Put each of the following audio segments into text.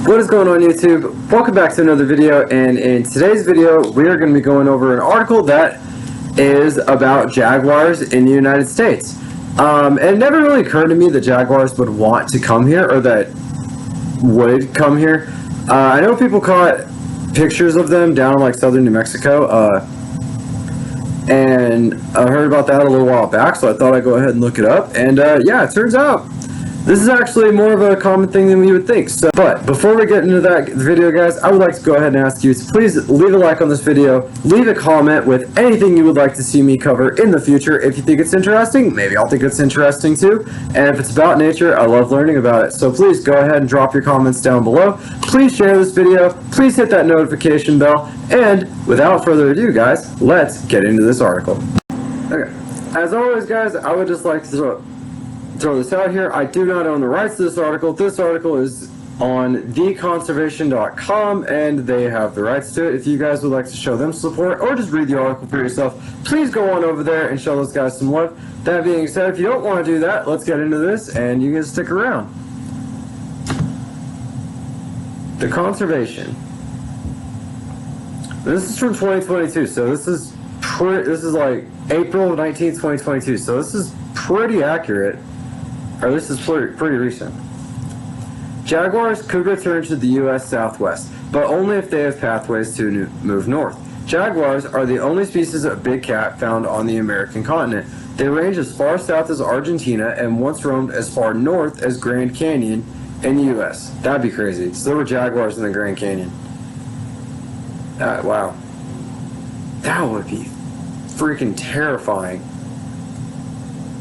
What is going on, YouTube? Welcome back to another video, and in today's video we are going to be going over an article that is about Jaguars in the United States. It never really occurred to me that Jaguars would want to come here, or that would come here. I know people caught pictures of them down in like southern New Mexico, and I heard about that a little while back, so I thought I'd go ahead and look it up, and yeah, it turns out this is actually more of a common thing than we would think. But before we get into that video, guys, I would like to go ahead and ask you to please leave a like on this video, leave a comment with anything you would like to see me cover in the future. If you think it's interesting, maybe I'll think it's interesting too. And if it's about nature, I love learning about it. So please go ahead and drop your comments down below. Please share this video. Please hit that notification bell. And without further ado, guys, let's get into this article. Okay. As always, guys, I would just like to throw this out here. I do not own the rights to this article. This article is on theconservation.com, and they have the rights to it. If you guys would like to show them support or just read the article for yourself, please go on over there and show those guys some love. That being said, if you don't want to do that, let's get into this, and you can stick around. The Conservation. This is from 2022, so this is like April 19th, 2022, so this is pretty accurate. Or this is pretty recent. Jaguars could return to the U.S. Southwest, but only if they have pathways to move north. Jaguars are the only species of big cat found on the American continent. They range as far south as Argentina and once roamed as far north as Grand Canyon in the U.S. That'd be crazy. So there were jaguars in the Grand Canyon. Wow. That would be freaking terrifying.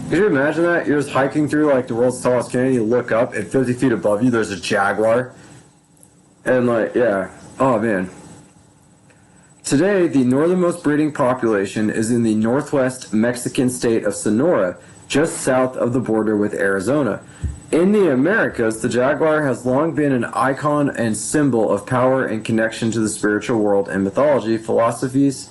Could you imagine that? You're just hiking through like the world's tallest canyon, you look up, and 50 feet above you there's a jaguar. And like, yeah. Oh man. Today, the northernmost breeding population is in the northwest Mexican state of Sonora, just south of the border with Arizona. In the Americas, the jaguar has long been an icon and symbol of power and connection to the spiritual world and mythology, philosophies,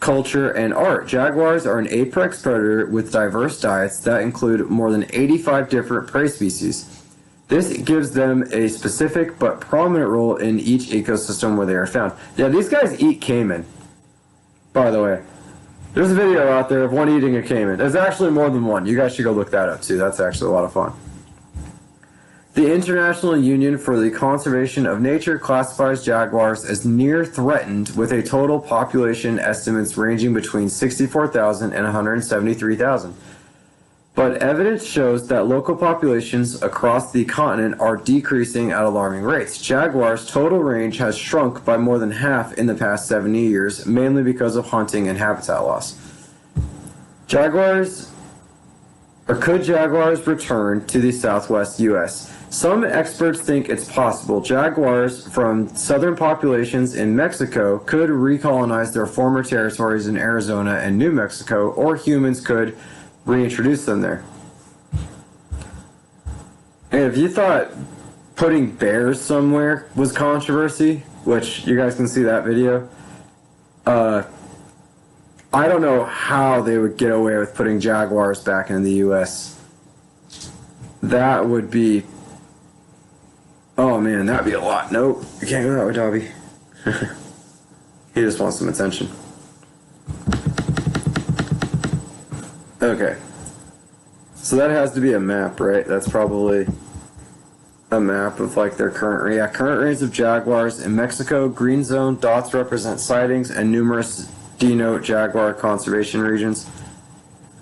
culture, and art. Jaguars are an apex predator with diverse diets that include more than 85 different prey species. This gives them a specific but prominent role in each ecosystem where they are found. Yeah, these guys eat caiman, by the way. There's a video out there of one eating a caiman. There's actually more than one. You guys should go look that up too. That's actually a lot of fun. The International Union for the Conservation of Nature classifies jaguars as near threatened, with a total population estimates ranging between 64,000 and 173,000. But evidence shows that local populations across the continent are decreasing at alarming rates. Jaguars' total range has shrunk by more than half in the past 70 years, mainly because of hunting and habitat loss. Could jaguars return to the southwest U.S.? Some experts think it's possible jaguars from southern populations in Mexico could recolonize their former territories in Arizona and New Mexico, or humans could reintroduce them there. And if you thought putting bears somewhere was controversy, which you guys can see that video, I don't know how they would get away with putting jaguars back in the U.S. That would be... Oh man, that'd be a lot. Nope, you can't go that way, Dobby. He just wants some attention. Okay. So that has to be a map, right? That's probably a map of like their current range of jaguars in Mexico. Green zone dots represent sightings and numerous denote jaguar conservation regions.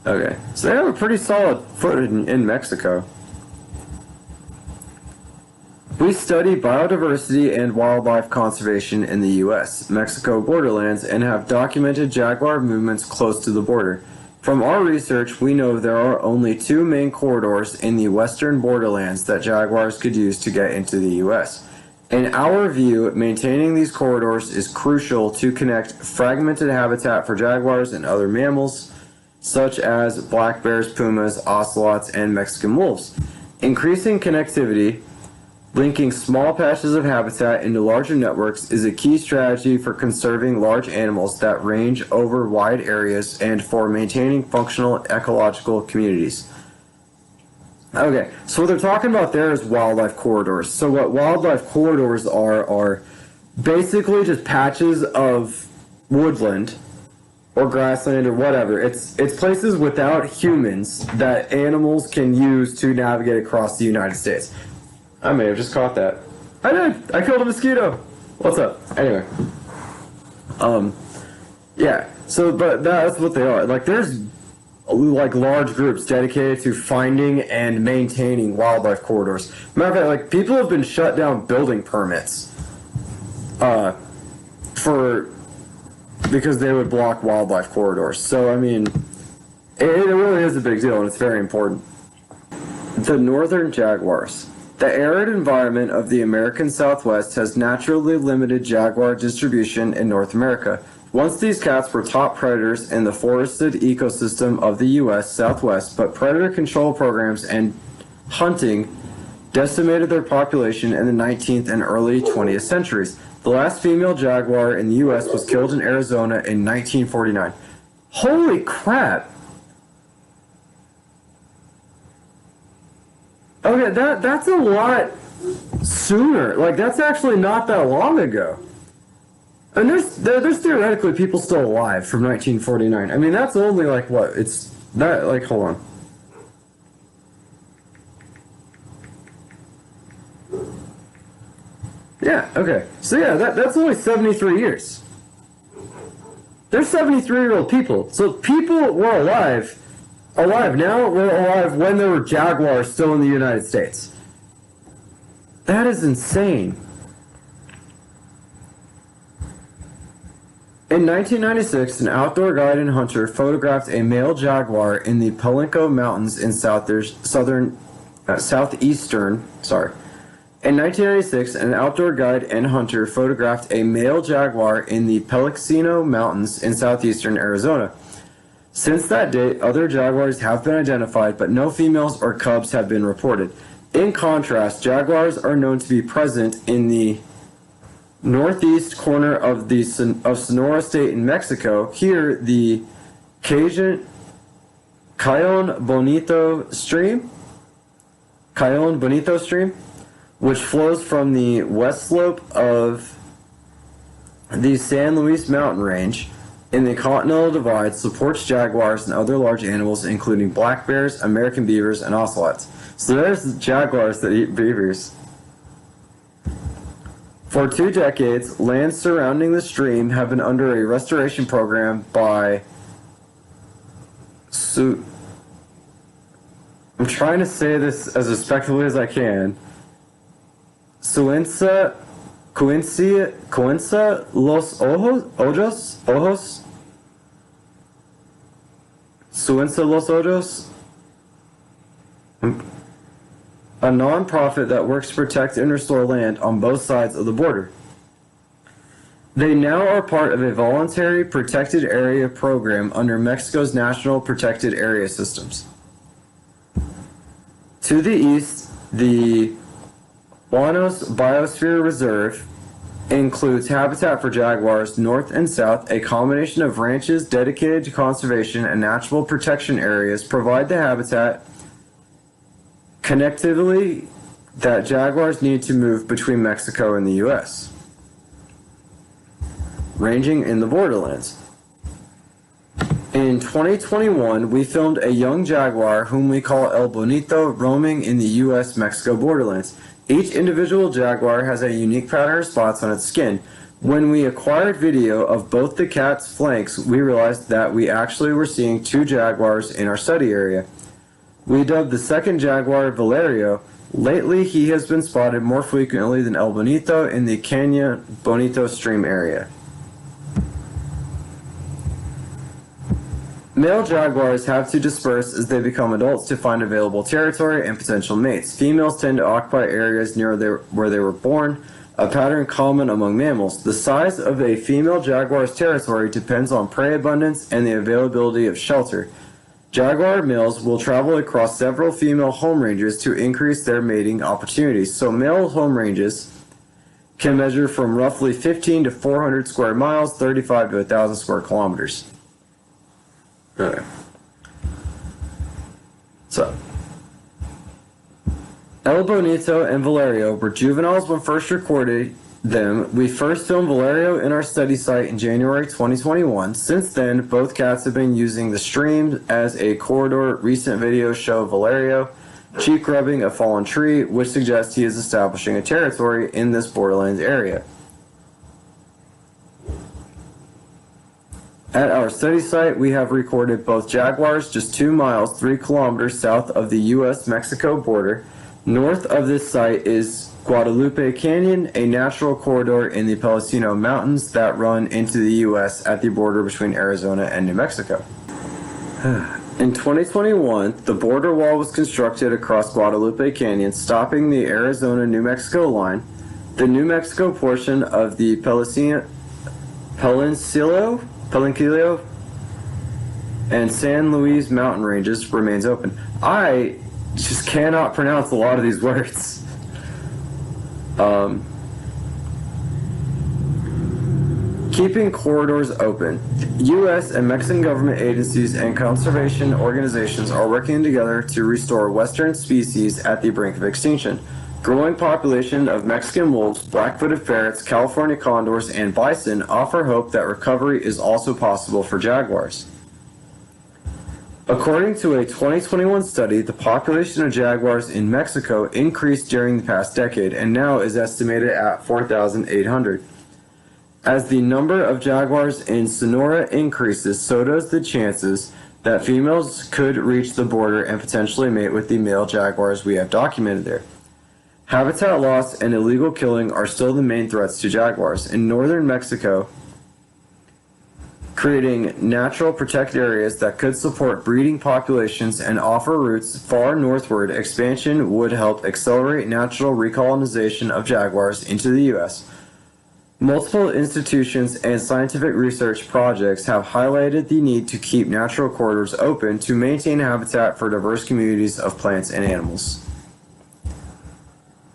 Okay, so they have a pretty solid foot in Mexico. We study biodiversity and wildlife conservation in the U.S., Mexico borderlands, and have documented jaguar movements close to the border. From our research, we know there are only two main corridors in the western borderlands that jaguars could use to get into the U.S. In our view, maintaining these corridors is crucial to connect fragmented habitat for jaguars and other mammals, such as black bears, pumas, ocelots, and Mexican wolves. Increasing connectivity, linking small patches of habitat into larger networks, is a key strategy for conserving large animals that range over wide areas and for maintaining functional ecological communities. Okay, so what they're talking about there is wildlife corridors. So what wildlife corridors are basically just patches of woodland or grassland or whatever. It's places without humans that animals can use to navigate across the United States. I may have just caught that. I did. I killed a mosquito. What's up? Anyway. Yeah. So, but that's what they are. Like, there's like large groups dedicated to finding and maintaining wildlife corridors. Matter of fact, like people have been shut down building permits, because they would block wildlife corridors. So I mean, it really is a big deal, and it's very important. The northern jaguars. The arid environment of the American Southwest has naturally limited jaguar distribution in North America. Once these cats were top predators in the forested ecosystem of the U.S. Southwest, but predator control programs and hunting decimated their population in the 19th and early 20th centuries. The last female jaguar in the U.S. was killed in Arizona in 1949. Holy crap! Okay, that's a lot sooner. Like, that's actually not that long ago. And there's theoretically people still alive from 1949. I mean, that's only like what? It's that, like, hold on. Yeah, okay. So yeah, that's only 73 years. They're 73-year-old people. So people were alive now, were alive when there were jaguars still in the United States. That is insane. In 1996, an outdoor guide and hunter photographed a male jaguar in the Palenque Mountains in southeastern. In 1996, an outdoor guide and hunter photographed a male jaguar in the Palenque Mountains in southeastern Arizona. Since that date, other jaguars have been identified, but no females or cubs have been reported. In contrast, jaguars are known to be present in the northeast corner of Sonora State in Mexico. Here, the Cayon Bonito stream, which flows from the west slope of the San Luis mountain range in the Continental Divide, supports jaguars and other large animals, including black bears, American beavers, and ocelots. So there's jaguars that eat beavers. For 2 decades, lands surrounding the stream have been under a restoration program by I'm trying to say this as respectfully as I can. Suensa Los Ojos? Suensa Los Ojos? A non-profit that works to protect and restore land on both sides of the border. They now are part of a voluntary protected area program under Mexico's National Protected Area Systems. To the east, the Llanos Biosphere Reserve includes habitat for jaguars. North and south, a combination of ranches dedicated to conservation and natural protection areas provide the habitat connectivity that jaguars need to move between Mexico and the U.S., ranging in the borderlands. In 2021, we filmed a young jaguar whom we call El Bonito roaming in the U.S.-Mexico borderlands. Each individual jaguar has a unique pattern of spots on its skin. When we acquired video of both the cat's flanks, we realized that we actually were seeing 2 jaguars in our study area. We dubbed the second jaguar Valerio. Lately, he has been spotted more frequently than El Bonito in the Cayon Bonito stream area. Male jaguars have to disperse as they become adults to find available territory and potential mates. Females tend to occupy areas near where they were born, a pattern common among mammals. The size of a female jaguar's territory depends on prey abundance and the availability of shelter. Jaguar males will travel across several female home ranges to increase their mating opportunities. So male home ranges can measure from roughly 15 to 400 square miles, 35 to 1,000 square kilometers. Okay. So, El Bonito and Valerio were juveniles when first recorded them. We first filmed Valerio in our study site in January 2021. Since then, both cats have been using the stream as a corridor. Recent videos show Valerio cheek rubbing a fallen tree, which suggests he is establishing a territory in this Borderlands area. At our study site, we have recorded both jaguars just 2 miles, 3 kilometers south of the U.S.-Mexico border. North of this site is Guadalupe Canyon, a natural corridor in the Peliceno Mountains that run into the U.S. at the border between Arizona and New Mexico. In 2021, the border wall was constructed across Guadalupe Canyon, stopping the Arizona-New Mexico line. The New Mexico portion of the Pelinquillo and San Luis mountain ranges remains open. I just cannot pronounce a lot of these words. Keeping corridors open. U.S. and Mexican government agencies and conservation organizations are working together to restore western species at the brink of extinction. Growing population of Mexican wolves, black-footed ferrets, California condors, and bison offer hope that recovery is also possible for jaguars. According to a 2021 study, the population of jaguars in Mexico increased during the past decade and now is estimated at 4,800. As the number of jaguars in Sonora increases, so does the chances that females could reach the border and potentially mate with the male jaguars we have documented there. Habitat loss and illegal killing are still the main threats to jaguars. In northern Mexico, creating natural protected areas that could support breeding populations and offer routes far northward, expansion would help accelerate natural recolonization of jaguars into the U.S. Multiple institutions and scientific research projects have highlighted the need to keep natural corridors open to maintain habitat for diverse communities of plants and animals.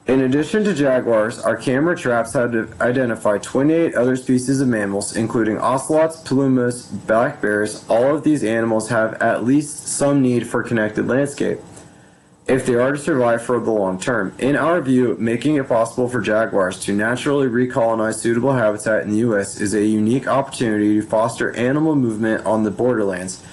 In addition to jaguars, our camera traps have identified 28 other species of mammals, including ocelots, pumas, black bears. All of these animals have at least some need for connected landscape if they are to survive for the long term. In our view, making it possible for jaguars to naturally recolonize suitable habitat in the U.S. is a unique opportunity to foster animal movement on the borderlands.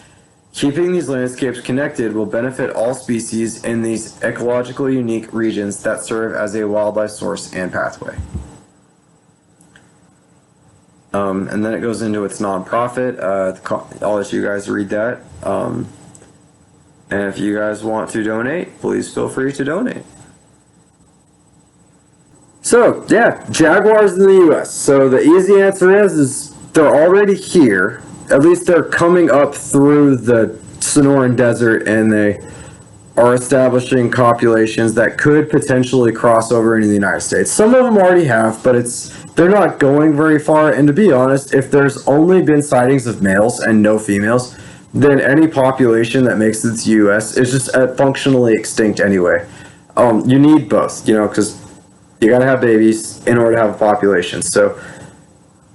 Keeping these landscapes connected will benefit all species in these ecologically unique regions that serve as a wildlife source and pathway. And then it goes into its nonprofit. I'll let you guys read that. And if you guys want to donate, please feel free to donate. So, yeah, jaguars in the U.S. So the easy answer is they're already here. At least they're coming up through the Sonoran Desert, and they are establishing populations that could potentially cross over into the United States. Some of them already have, but they're not going very far. And to be honest, if there's only been sightings of males and no females, then any population that makes it to the U.S. is just functionally extinct anyway. You need both, because you got to have babies in order to have a population. So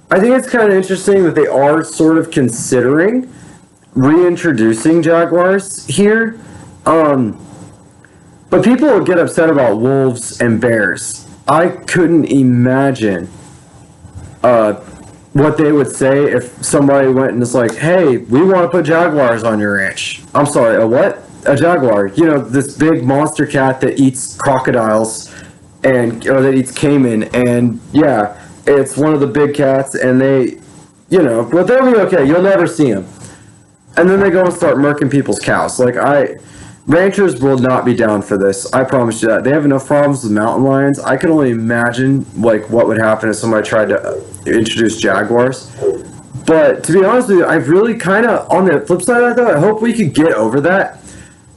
I think it's kind of interesting that they are sort of considering reintroducing jaguars here. But people will get upset about wolves and bears. I couldn't imagine what they would say if somebody went and was like, hey, we want to put jaguars on your ranch. I'm sorry, a what? A jaguar. This big monster cat that eats crocodiles or that eats caiman. And yeah, it's one of the big cats, and they, but they'll be okay. You'll never see them. And then they go and start murking people's cows. Ranchers will not be down for this. I promise you that. They have enough problems with mountain lions. I can only imagine what would happen if somebody tried to introduce jaguars. But to be honest with you, I really kind of, on the flip side of that, I hope we could get over that,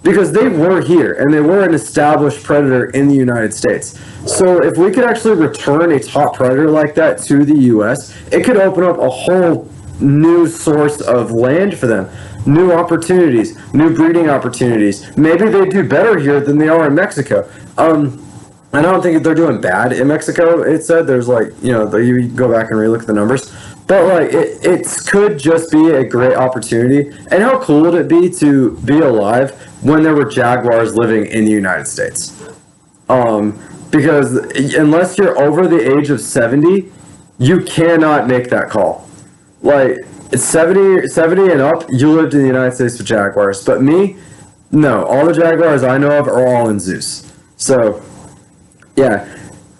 because they were here and they were an established predator in the United States. So if we could actually return a top predator like that to the U.S., it could open up a whole new source of land for them. New opportunities, new breeding opportunities. Maybe they do better here than they are in Mexico. I don't think they're doing bad in Mexico. It said there's you go back and relook at the numbers. But it could just be a great opportunity. And how cool would it be to be alive when there were jaguars living in the United States? Because unless you're over the age of 70, you cannot make that call. Like, it's 70 and up, you lived in the United States with Jaguars. But me, no. All the Jaguars I know of are all in Zeus. So, yeah.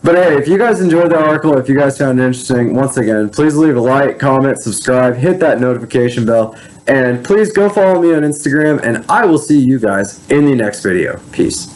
But hey, if you guys enjoyed the article, if you guys found it interesting, once again, please leave a like, comment, subscribe, hit that notification bell, and please go follow me on Instagram, and I will see you guys in the next video. Peace.